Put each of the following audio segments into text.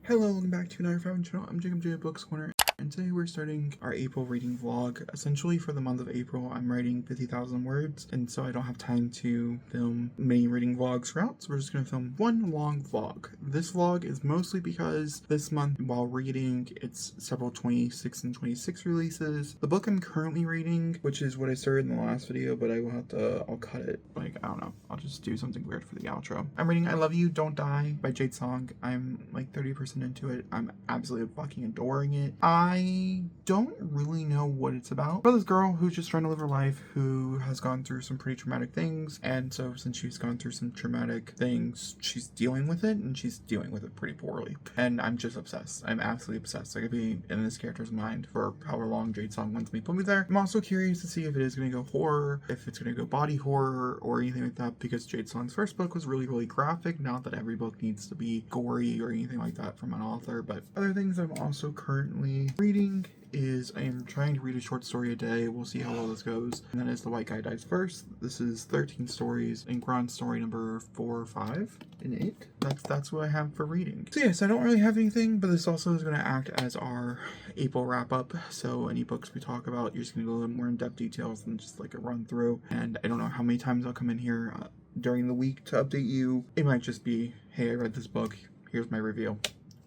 Hello, welcome back to another Fountain channel. I'm Jacob J of Books Corner, and today we're starting our April reading vlog. Essentially, for the month of April, I'm writing 50,000 words, and so I don't have time to film many reading vlogs throughout, so we're just going to film one long vlog. This vlog is mostly because this month, while reading, it's several 26 and 26 releases. The book I'm currently reading, which is what I started in the last video, but I'll cut it. I don't know. I'll just do something weird for the outro. I'm reading I Love You, Don't Die by Jade Song. I'm like 30% into it. I'm absolutely fucking adoring it. I don't really know what it's about this girl who's just trying to live her life, who has gone through some pretty traumatic things, and so since she's gone through some traumatic things, she's dealing with it, and she's dealing with it pretty poorly. And I'm just obsessed. I'm absolutely obsessed. I could be in this character's mind for however long Jade Song wants me to put me there. I'm also curious to see if it is going to go horror, if it's going to go body horror, or anything like that, because Jade Song's first book was really graphic. Not that every book needs to be gory or anything like that from an author, but other things I'm also currently reading is I am trying to read a short story a day. We'll see how well this goes. And that is The White Guy Dies First. This is 13 stories, and we're on story number 4 or 5 in it. That's what I have for reading. So yes, I don't really have anything, but this also is going to act as our April wrap up. So any books we talk about, you're just going to go a little more in-depth details than just like a run through. And I don't know how many times I'll come in here during the week to update you. It might just be, hey, I read this book, here's my review.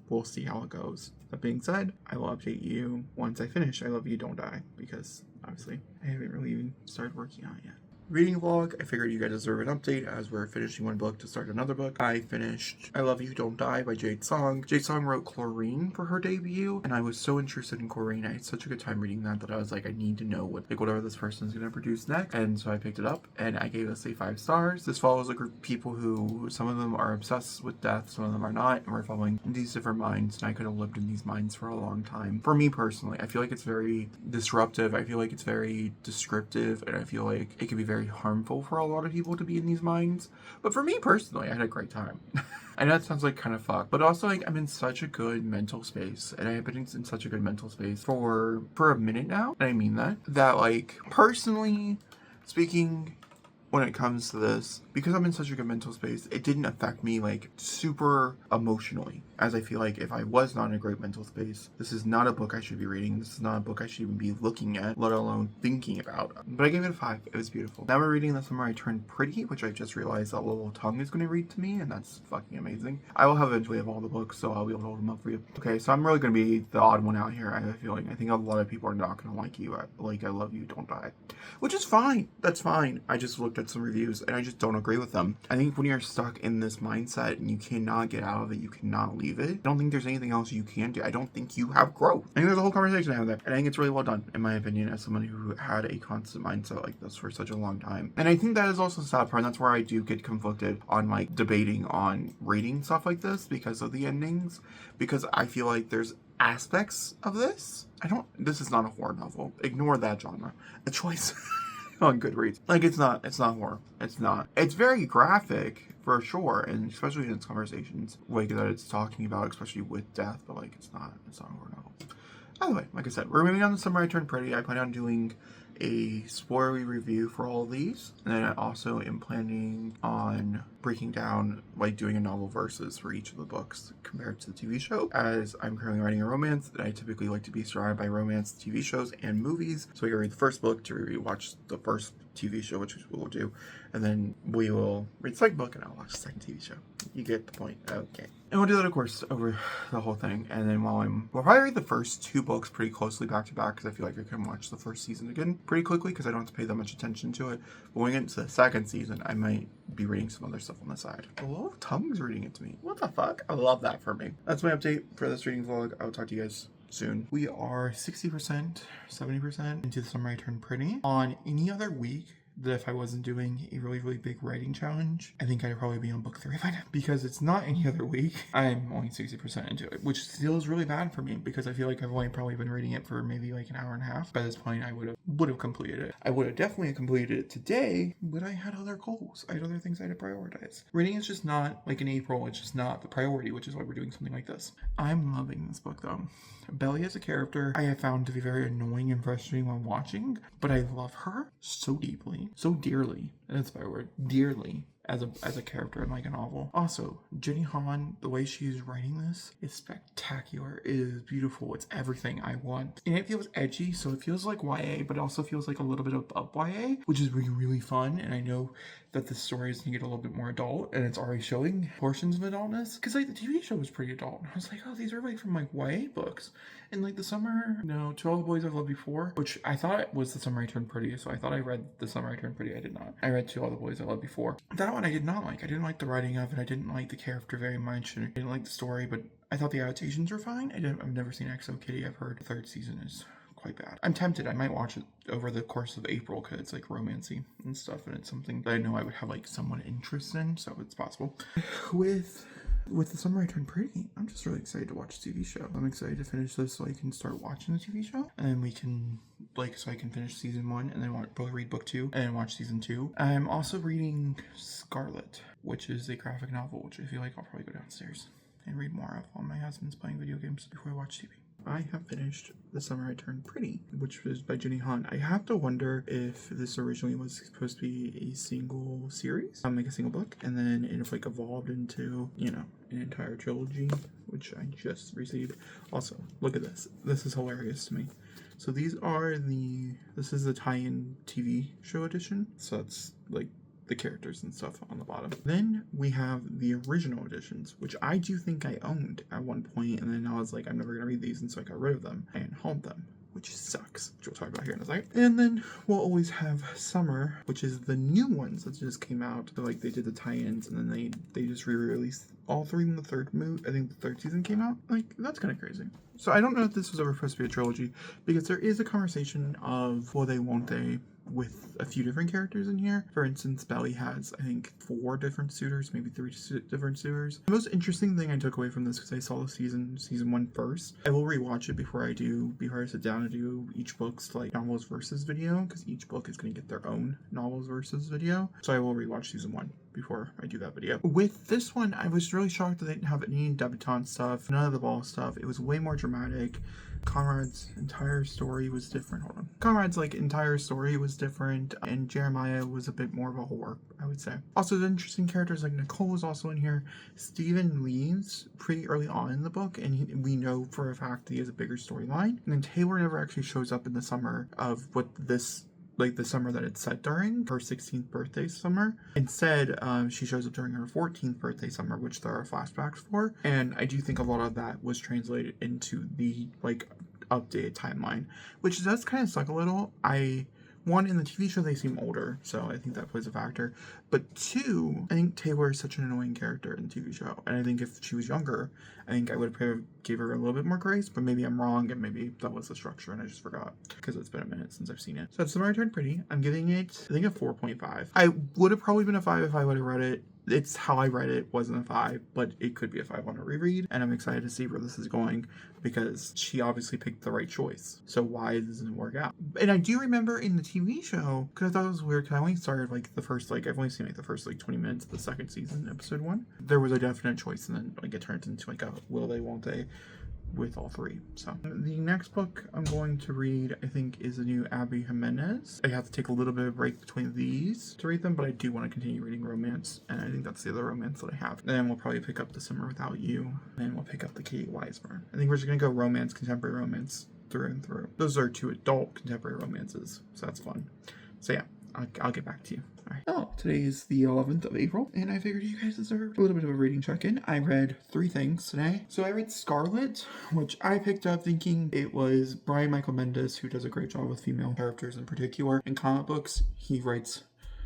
We'll see how it goes. That being said, I will update you once I finish I Love You, Don't Die, because obviously I haven't really even started working on it yet. Reading vlog, I figured you guys deserve an update as we're finishing one book to start another book. I finished I Love You, Don't Die by Jade Song. Jade Song wrote Chlorine for her debut, and I was so interested in Chlorine. I had such a good time reading that I was like, I need to know whatever this person is going to produce next. And so I picked it up, and I gave this a 5 stars. This follows a group of people who, some of them are obsessed with death, some of them are not, and we're following these different minds, and I could have lived in these minds for a long time. For me personally, I feel like it's very disruptive, I feel like it's very descriptive, and I feel like it can be very harmful for a lot of people to be in these minds. But for me personally, I had a great time. I know that sounds like kind of fucked, but also like I'm in such a good mental space, and I have been in such a good mental space for a minute now, and I mean that like personally speaking, when it comes to this, because I'm in such a good mental space, it didn't affect me like super emotionally, as I feel like if I was not in a great mental space, this is not a book I should be reading. This is not a book I should even be looking at, let alone thinking about. But I gave it a 5. It was beautiful. Now we're reading The Summer I Turned Pretty, which I just realized that little tongue is going to read to me, and that's fucking amazing. I will eventually have all the books, so I'll be able to hold them up for you. Okay, so I'm really going to be the odd one out here, I have a feeling. I think a lot of people are not going to like you. Like I Love You, Don't Die. Which is fine. That's fine. I just looked at some reviews, and I just don't agree with them. I think when you're stuck in this mindset and you cannot get out of it, you cannot leave it, I don't think there's anything else you can do. I don't think you have growth. I think there's a whole conversation I have there, and I think it's really well done, in my opinion, as someone who had a constant mindset like this for such a long time. And I think that is also the sad part, and that's where I do get conflicted on like debating on rating stuff like this because of the endings, because I feel like there's aspects of this. This is not a horror novel. Ignore that genre. A choice. On Goodreads. Like, it's not horror. It's not. It's very graphic, for sure, and especially in its conversations, like, that it's talking about, especially with death, but, like, it's not a horror novel. By the way, like I said, we're moving on to Summer I Turned Pretty. I plan on doing a spoilery review for all of these, and then I also am planning on breaking down, like doing a novel versus for each of the books compared to the TV show, as I'm currently writing a romance, and I typically like to be surrounded by romance TV shows and movies, so we can read the first book to rewatch the first TV show, which is what we'll do, and then we will read the second book and I'll watch the second TV show. You get the point. Okay. And we'll do that, of course, over the whole thing. And then we'll probably read the first 2 books pretty closely back to back, because I feel like I can watch the first season again pretty quickly, because I don't have to pay that much attention to it. But when we get into the second season, I might be reading some other stuff on the side. A lot of tongues reading it to me. What the fuck? I love that for me. That's my update for this reading vlog. I will talk to you guys soon. We are 60%, 70% into The Summer I Turned Pretty. On any other week that if I wasn't doing a really big writing challenge, I think I'd probably be on book 3 by now. Because it's not any other week, I'm only 60% into it, which still is really bad for me, because I feel like I've only probably been reading it for maybe like an hour and a half. By this point, I would have completed it. I would have definitely completed it today, but I had other goals. I had other things I had to prioritize. Reading is just not, like in April, it's just not the priority, which is why we're doing something like this. I'm loving this book though. Belly as a character, I have found to be very annoying and frustrating while watching, but I love her so deeply, so dearly, and that's my word, dearly. as a character in like a novel. Also, Jenny Han, the way she's writing this is spectacular. It is beautiful. It's everything I want. And it feels edgy, so it feels like YA, but it also feels like a little bit of YA, which is really, really fun. And I know that the story is going to get a little bit more adult, and it's already showing portions of adultness. Because like the TV show was pretty adult. And I was like, oh, these are like from like YA books. And like the summer, To All the Boys I've Loved Before, which I thought was The Summer I Turned Pretty. So I thought I read The Summer I Turned Pretty. I did not. I read To All the Boys I Loved Before. That one I did not like. I didn't like the writing of it. I didn't like the character very much. And I didn't like the story, but I thought the adaptations were fine. I've never seen XO Kitty. I've heard the third season is quite bad. I'm tempted. I might watch it over the course of April because it's like romancy and stuff, and it's something that I know I would have like somewhat interest in, so it's possible. With The Summer I Turned Pretty, I'm just really excited to watch the TV show. I'm excited to finish this so I can start watching the TV show, and we can so I can finish season 1 and then read book 2 and then watch season 2. I'm also reading Scarlet, which is a graphic novel, which I feel like I'll probably go downstairs and read more of while my husband's playing video games before I watch TV. I have finished The Summer I Turned Pretty, which was by Jenny Han. I have to wonder if this originally was supposed to be a single series, like a single book, and then it like evolved into, an entire trilogy, which I just received. Also, look at this. This is hilarious to me. So this is the tie-in TV show edition. So it's like the characters and stuff on the bottom. Then we have the original editions, which I do think I owned at one point, and then I was like, I'm never gonna read these, and so I got rid of them and hauled them, which sucks, which we'll talk about here in a second. And then we'll always have Summer, which is the new ones that just came out. So like they did the tie-ins, and then they just re-released all 3 in the third I think the 3rd season came out. Like, that's kind of crazy. So I don't know if this was ever supposed to be a trilogy, because there is a conversation of will they, won't they, with a few different characters in here. For instance, Belly has, I think, 4 different suitors, maybe 3 different suitors. The most interesting thing I took away from this, because I saw the season 1 first, I will rewatch it before I sit down and do each book's like novels versus video, because each book is going to get their own novels versus video. So I will rewatch season 1 before I do that video. With this one, I was really shocked that they didn't have any debutante stuff, none of the ball stuff. It was way more dramatic. Conrad's entire story was different. Conrad's entire story was different, and Jeremiah was a bit more of a whore, I would say. Also, the interesting characters like Nicole was also in here. Steven leaves pretty early on in the book, and we know for a fact that he has a bigger storyline. And then Taylor never actually shows up in the summer of what this the summer that it's set during, her 16th birthday summer. Instead, she shows up during her 14th birthday summer, which there are flashbacks for. And I do think a lot of that was translated into the updated timeline, which does kind of suck a little. One, in the TV show, they seem older, so I think that plays a factor. But 2, I think Taylor is such an annoying character in the TV show. And I think if she was younger, I think I would have gave her a little bit more grace, but maybe I'm wrong, and maybe that was the structure, and I just forgot, because it's been a minute since I've seen it. So, Summer I Turned Pretty, I'm giving it, I think, a 4.5. I would have probably been a 5 if I would have read it. It's how I read it, wasn't a 5, but it could be a 5 on a reread, and I'm excited to see where this is going, because she obviously picked the right choice. So why doesn't it work out? And I do remember in the TV show, because I thought it was weird, because I only started the first, I've only seen the first 20 minutes of the 2nd season, episode 1. There was a definite choice, and then it turns into a will they, won't they, with all 3. So the next book I'm going to read, I think, is a new Abby Jimenez. I have to take a little bit of a break between these to read them, but I do want to continue reading romance, and I think that's the other romance that I have. Then we'll probably pick up The Summer Without You, and we'll pick up the Kate Weismer. I think we're just gonna go romance, contemporary romance through and through. Those are 2 adult contemporary romances, so that's fun. So yeah, I'll get back to you. All right. Oh, today is the 11th of April, and I figured you guys deserved a little bit of a reading check-in. I read 3 things today. So I read Scarlet, which I picked up thinking it was Brian Michael Bendis, who does a great job with female characters in particular. In comic books, he writes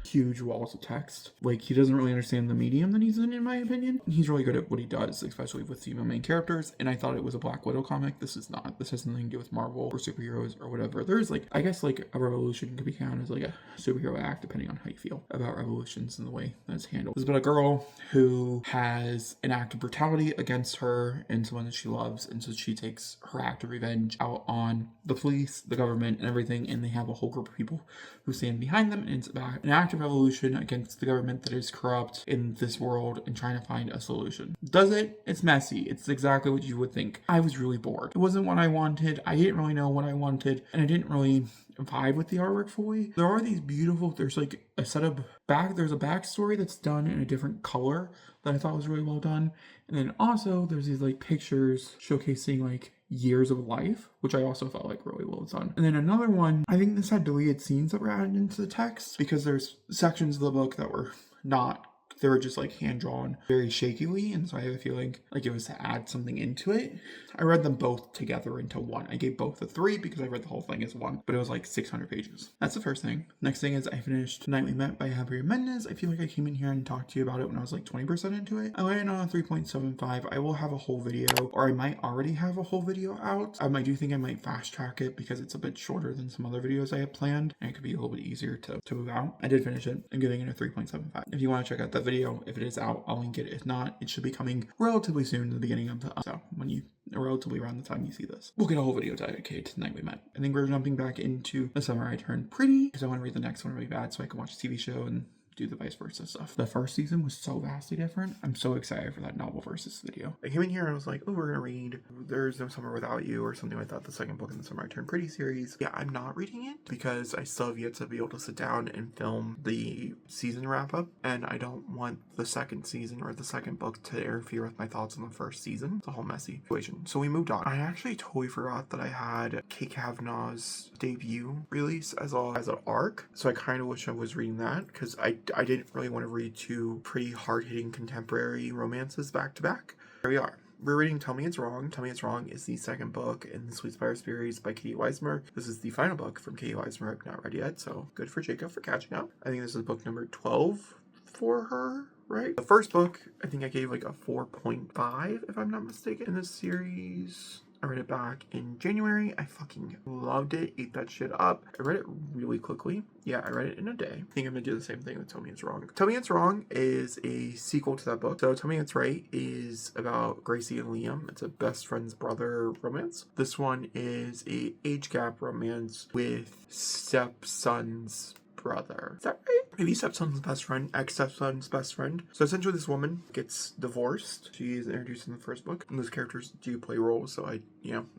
huge walls of text. He doesn't really understand the medium that he's in my opinion. He's really good at what he does, especially with female main characters, and I thought it was a Black Widow comic. This is not. This has nothing to do with Marvel or superheroes or whatever. There's I guess a revolution could be counted as a superhero act, depending on how you feel about revolutions and the way that it's handled. It's about a girl who has an act of brutality against her and someone that she loves, and so she takes her act of revenge out on the police, the government, and everything, and they have a whole group of people who stand behind them, and it's about an act active revolution against the government that is corrupt in this world and trying to find a solution. Does it? It's messy. It's exactly what you would think. I was really bored. It wasn't what I wanted. I didn't really know what I wanted, and I didn't really vibe with the artwork fully. There are these beautiful, there's like a setup there's a backstory that's done in a different color that I thought was really well done. And then also there's these like pictures showcasing like years of life, which I also felt like really well done. And then another one, I think this had deleted scenes that were added into the text because there's sections of the book that were not, they were just like hand drawn very shakily, and so I have a feeling like it was to add something into it. I read them both together into one. I gave both a 3 because I read the whole thing as one, but it was like 600 pages. That's the first thing. Next thing is I finished Night We Met by Javier Mendez. I feel like I came in here and talked to you about it when I was like 20% into it. I landed on a 3.75. I will have a whole video, or I might already have a whole video out. I do think I might fast track it because it's a bit shorter than some other videos I have planned, and it could be a little bit easier to move out. I did finish it. I'm giving it a 3.75. If you want to check out that video, if it is out, I'll link it. If not, it should be coming relatively soon in the beginning of the so when you relatively around the time you see this, we'll get a whole video dedicated to The Night We Met. I think we're jumping back into The Summer I Turned Pretty because I want to read the next one really bad so I can watch a TV show and do the vice versa stuff. The first season was so vastly different. I'm so excited for that novel versus video. I came in here and I was like, oh, we're gonna read There's No Summer Without You or something like that, the second book in the Summer I Turned Pretty series. Yeah, I'm not reading it because I still have yet to be able to sit down and film the season wrap up, and I don't want the second season or the second book to interfere with my thoughts on the first season. It's a whole messy situation. So we moved on. I actually totally forgot that I had Kate Kavanaugh's debut release as an arc, so I kind of wish I was reading that because I didn't really want to read two pretty hard-hitting contemporary romances back to back. Here we are. We're reading Tell Me It's Wrong. Tell Me It's Wrong is the second book in the Sweet Spire series by Katie Weismer. This is the final book from Katie Weismer I've not read yet, so good for Jacob for catching up. I think this is book number 12 for her, right? The first book, I think I gave like a 4.5, if I'm not mistaken, in this series. I read it back in January. I fucking loved it. Ate that shit up. I read it really quickly. Yeah, I read it in a day. I think I'm gonna do the same thing with Tell Me It's Wrong. Tell Me It's Wrong is a sequel to that book. So Tell Me It's Right is about Gracie and Liam. It's a best friend's brother romance. This one is a age gap romance with stepson's brother. Is that right? Maybe stepson's best friend, ex-stepson's best friend. So essentially this woman gets divorced. She is introduced in the first book. And those characters do play roles, so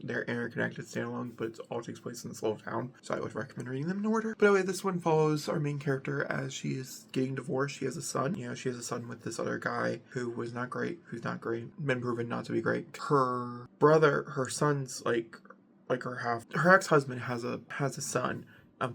they're interconnected standalone, but it all takes place in this little town. So I would recommend reading them in order. But anyway, this one follows our main character as she is getting divorced. She has a son. She has a son with this other guy who was not great, who's not great, been proven not to be great. Her brother, her son's like her ex-husband has a son.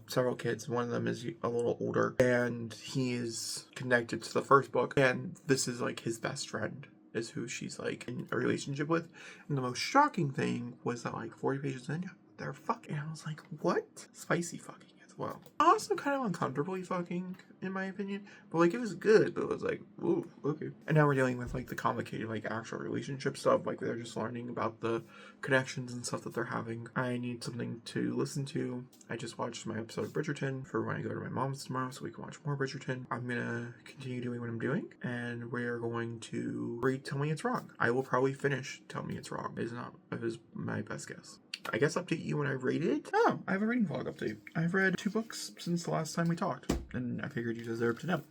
Several kids. One of them is a little older, and he is connected to the first book, and this is like his best friend is who she's like in a relationship with. And the most shocking thing was that like 40 pages in, they're fucking. And I was like, what? Spicy fucking as well. Also kind of uncomfortably fucking, in my opinion, but like it was good, but it was like, ooh, okay. And now we're dealing with like the complicated like actual relationship stuff, like they're just learning about the connections and stuff that they're having. I need something to listen to. I just watched my episode of Bridgerton for when I go to my mom's tomorrow so we can watch more Bridgerton. I'm gonna continue doing what I'm doing, and we're going to read Tell Me It's Wrong. I will probably finish Tell Me It's Wrong. It is my best guess. I guess update you when I rate it. Oh, I have a reading vlog update. I've read 2 books since the last time we talked, and I figured you deserved to know.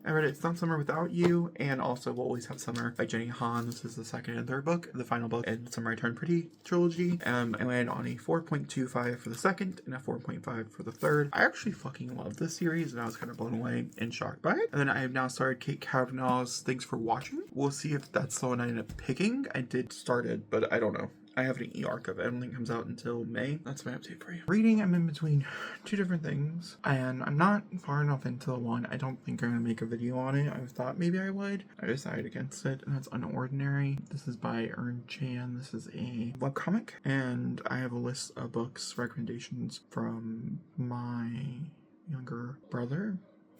I read It's Not Summer Without You, and also We'll Always Have Summer by Jenny Han. This is the second and third book, the final book in Summer I Turned Pretty trilogy. I landed on a 4.25 for the second and a 4.5 for the third. I actually fucking love this series, and I was kind of blown away and shocked by it. And then I have now started Kate Kavanaugh's Thanks for Watching. We'll see if that's the one I end up picking. I did start it, but I don't know. I have an e-arc of it. I don't think it comes out until May. That's my update for you. Reading, I'm in between 2 different things, and I'm not far enough into the one. I don't think I'm going to make a video on it. I thought maybe I would. I decided against it, and that's Unordinary. This is by Earn Chan. This is a webcomic, and I have a list of books recommendations from my younger brother.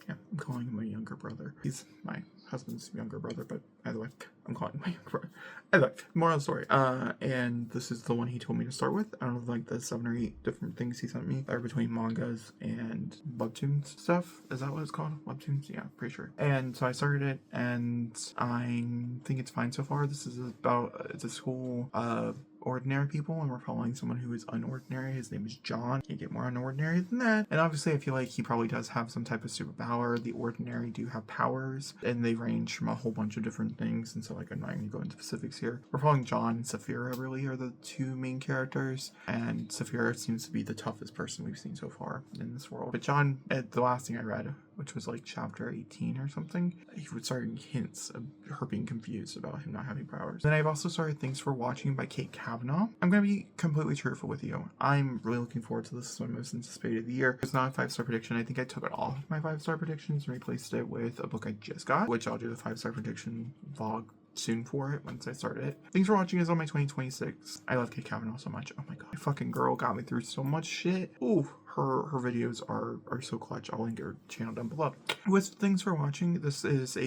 Yeah, I'm calling him my younger brother. He's my husband's younger brother, but either way, I'm calling him my younger brother. Anyway, moral of the story. And this is the one he told me to start with. I don't know, like the 7 or 8 different things he sent me that are between mangas and webtoons stuff. Is that what it's called? Webtoons? Yeah, pretty sure. And so I started it, and I think it's fine so far. This is about, it's a school of ordinary people, and we're following someone who is unordinary. His name is John. Can't get more unordinary than that. And obviously I feel like he probably does have some type of superpower. The ordinary do have powers, and they range from a whole bunch of different things, and so like I'm not going to go into specifics here. We're following John and Saphira really are the 2 main characters, and Saphira seems to be the toughest person we've seen so far in this world. But John, at the last thing I read, which was like chapter 18 or something, he would start hints of her being confused about him not having powers. Then I've also started Things for Watching by Kate Kavanaugh. I'm going to be completely truthful with you. I'm really looking forward to this. This is my most anticipated of the year. It's not a 5-star prediction. I think I took it off my 5-star predictions and replaced it with a book I just got, which I'll do the 5-star prediction vlog soon for it once I start it. Things for Watching is on my 2026. I love Kate Kavanaugh so much. Oh my god. Fucking girl got me through so much shit. Ooh. Her videos are so clutch. I'll link her channel down below. With Things for Watching, this is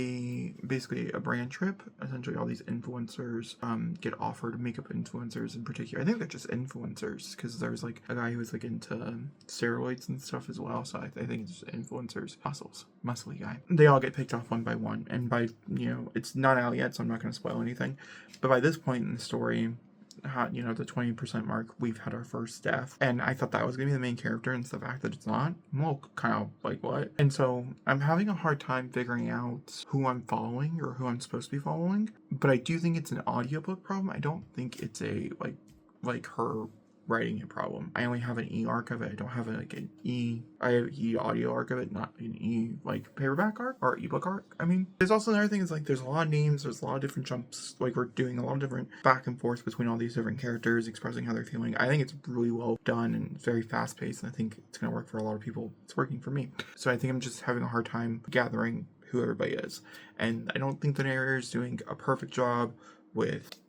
basically a brand trip. Essentially all these influencers get offered, makeup influencers in particular. I think they're just influencers because there's like a guy who was like into steroids and stuff as well. So I think it's just influencers. Muscly guy. They all get picked off one by one. And by, it's not out yet, so I'm not going to spoil anything. But by this point in the story, the 20% mark, we've had our first death, and I thought that was gonna be the main character, and it's the fact that it's not. Well, kind of like what? And so I'm having a hard time figuring out who I'm following or who I'm supposed to be following, but I do think it's an audiobook problem. I don't think it's a like her writing a problem. I only have an e-arc of it. I don't have I have e-audio arc of it, not an paperback arc or ebook arc. I mean, there's also another thing is there's a lot of names, there's a lot of different jumps, we're doing a lot of different back and forth between all these different characters expressing how they're feeling. I think it's really well done and very fast paced, and I think it's gonna work for a lot of people. It's working for me. So I think I'm just having a hard time gathering who everybody is. And I don't think the narrator is doing a perfect job with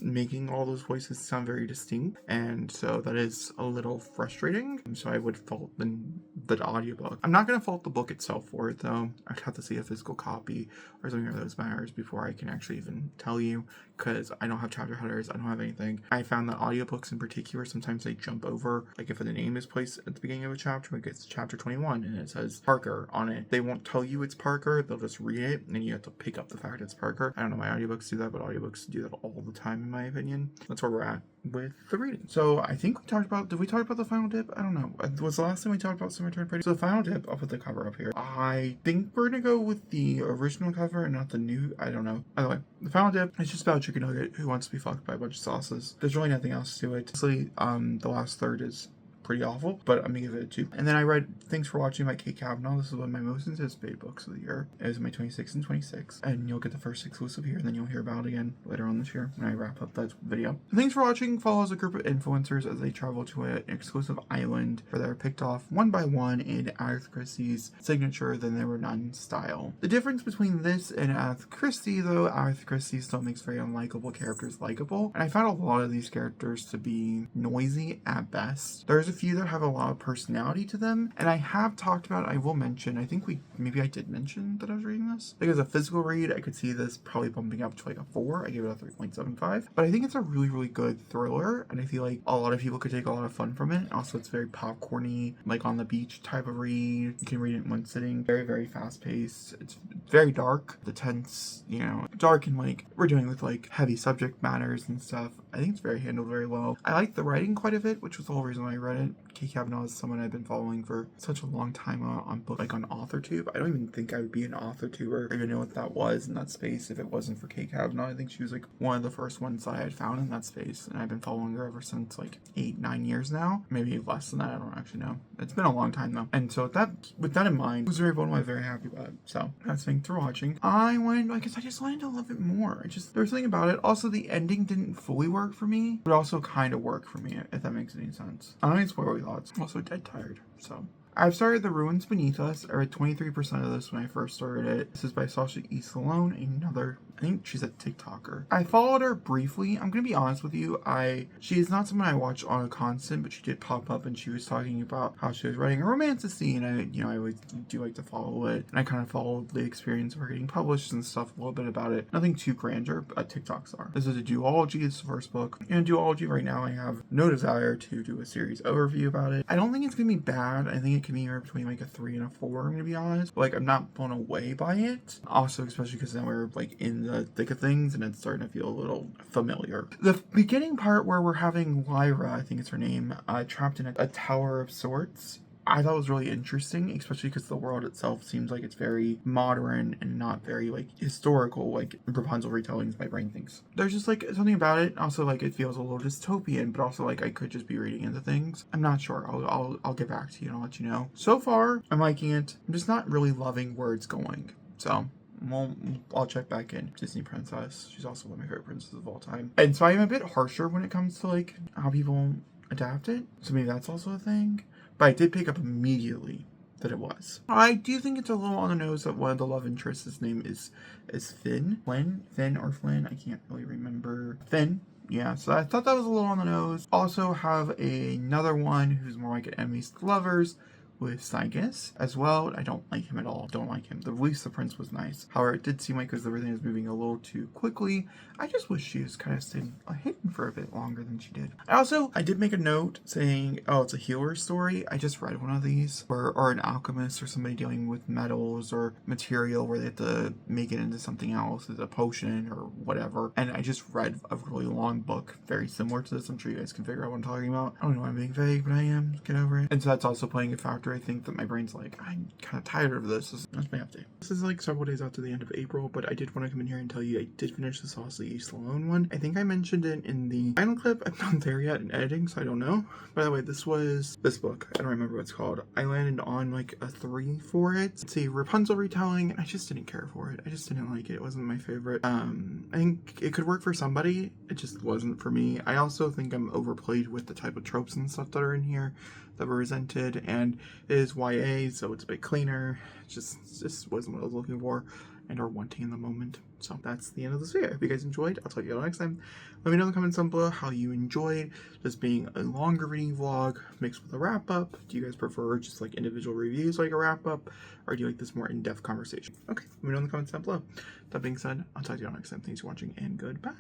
making all those voices sound very distinct, and so that is a little frustrating. So I would fault the audiobook. I'm not going to fault the book itself for it though. I'd have to see a physical copy or something of those matters before I can actually even tell you, because I don't have chapter headers, I don't have anything. I found that audiobooks in particular, sometimes they jump over, like if the name is placed at the beginning of a chapter, it gets chapter 21 and it says Parker on it, they won't tell you it's Parker, they'll just read it and you have to pick up the fact it's Parker. I don't know why audiobooks do that, but audiobooks do that all the time in my opinion. That's where we're at with the reading. So I think did we talk about the final dip? I don't know. Was the last time we talked about Cemetery Pretty? So the final dip, I'll put the cover up here. I think we're gonna go with the original cover and not the new, I don't know. By the way, the final dip is just about a chicken nugget who wants to be fucked by a bunch of sauces. There's really nothing else to it. Honestly, the last third is pretty awful, but I'm gonna give it a 2. And then I read Things for Watching by Kate Kavanaugh. This is one of my most anticipated books of the year. It was my 26 and 26, and you'll get the first exclusive here, and then you'll hear about it again later on this year when I wrap up that video. Things for Watching follows a group of influencers as they travel to an exclusive island where they're picked off one by one in Agatha Christie's signature Then There Were None style. The difference between this and Agatha Christie, though, Agatha Christie still makes very unlikable characters likable, and I found a lot of these characters to be noisy at best. There's a few that have a lot of personality to them, and I have talked about, I will mention, I think maybe I did mention that I was reading this. Like as a physical read, I could see this probably bumping up to like a 4. I gave it a 3.75, but I think it's a really, really good thriller, and I feel like a lot of people could take a lot of fun from it. Also, it's very popcorny, like on the beach type of read. You can read it in one sitting. Very, very fast paced. It's very dark. The tense, dark and we're dealing with heavy subject matters and stuff. I think it's handled very well. I like the writing quite a bit, which was the whole reason why I read it. Kate Kavanaugh is someone I've been following for such a long time on book, on AuthorTube. I don't even think I would be an AuthorTuber or even know what that was in that space if it wasn't for Kate Kavanaugh. I think she was one of the first ones that I had found in that space, and I've been following her ever since 8-9 years now, maybe less than that. I don't actually know. It's been a long time though, and so with that in mind, I was very very happy about it. So that's Things for Watching. I just wanted to love it more. There's something about it. Also, the ending didn't fully work for me, but also kind of worked for me, if that makes any sense. I don't need spoiler thoughts. I'm also dead tired, so I've started The Ruins Beneath Us. I read 23% of this when I first started it. This is by Sasha E. Salone, another, I think she's a TikToker. I followed her briefly. I'm gonna be honest with you. She is not someone I watch on a constant, but she did pop up and she was talking about how she was writing a romantasy, and I always do like to follow it. And I kind of followed the experience of her getting published and stuff, a little bit about it. Nothing too grandeur, but TikToks are. This is a duology. This is the first book. In a duology right now, I have no desire to do a series overview about it. I don't think it's gonna be bad. I think it can be anywhere between like a 3 and a 4, I'm gonna be honest. But, like, I'm not blown away by it. Also, especially because now we're like in the thick of things and it's starting to feel a little familiar. The beginning part where we're having Lyra, I think it's her name, trapped in a tower of sorts, I thought was really interesting, especially because the world itself seems like it's very modern and not very like historical, like Rapunzel retellings my brain thinks. There's just like something about it. Also, like, it feels a little dystopian, but also like I could just be reading into things. I'm not sure. I'll get back to you and I'll let you know. So far, I'm liking it. I'm just not really loving where it's going. So well, I'll check back in. Disney princess. She's also one of my favorite princesses of all time. And so I'm a bit harsher when it comes to like how people adapt it. So maybe that's also a thing. But I did pick up immediately that it was. I do think it's a little on the nose that one of the love interests, his name is Finn. Finn or Flynn? I can't really remember. Finn. Yeah, so I thought that was a little on the nose. Also have another one who's more like an enemies to lovers with Cygus as well. I don't like him at all. Don't like him. The Release the Prince was nice. However, it did seem like because everything was moving a little too quickly, I just wish she was kind of staying hidden for a bit longer than she did. I did make a note saying, oh, it's a healer story. I just read one of these, or an alchemist or somebody dealing with metals or material where they have to make it into something else, as a potion or whatever. And I just read a really long book, very similar to this. I'm sure you guys can figure out what I'm talking about. I don't know why I'm being vague, but I am. Get over it. And so that's also playing a factor. I think that my brain's like, I'm kind of tired of this. That's my update. This is like several days after the end of April, but I did want to come in here and tell you I did finish the Sasha E. Salone one. I think I mentioned it in the final clip. I'm not there yet in editing, so I don't know. By the way, this was this book. I don't remember what it's called. I landed on like a 3 for it. It's a Rapunzel retelling, and I just didn't care for it. I just didn't like it. It wasn't my favorite. I think it could work for somebody. It just wasn't for me. I also think I'm overplayed with the type of tropes and stuff that are in here that were presented, and it is YA, so it's a bit cleaner. It just wasn't what I was looking for and or wanting in the moment. So that's the end of this video. I hope you guys enjoyed. I'll talk to you all next time. Let me know in the comments down below how you enjoyed this being a longer reading vlog mixed with a wrap up. Do you guys prefer just like individual reviews like a wrap up, or do you like this more in-depth conversation? Okay, let me know in the comments down below. That being said, I'll talk to you all next time. Thanks for watching and goodbye.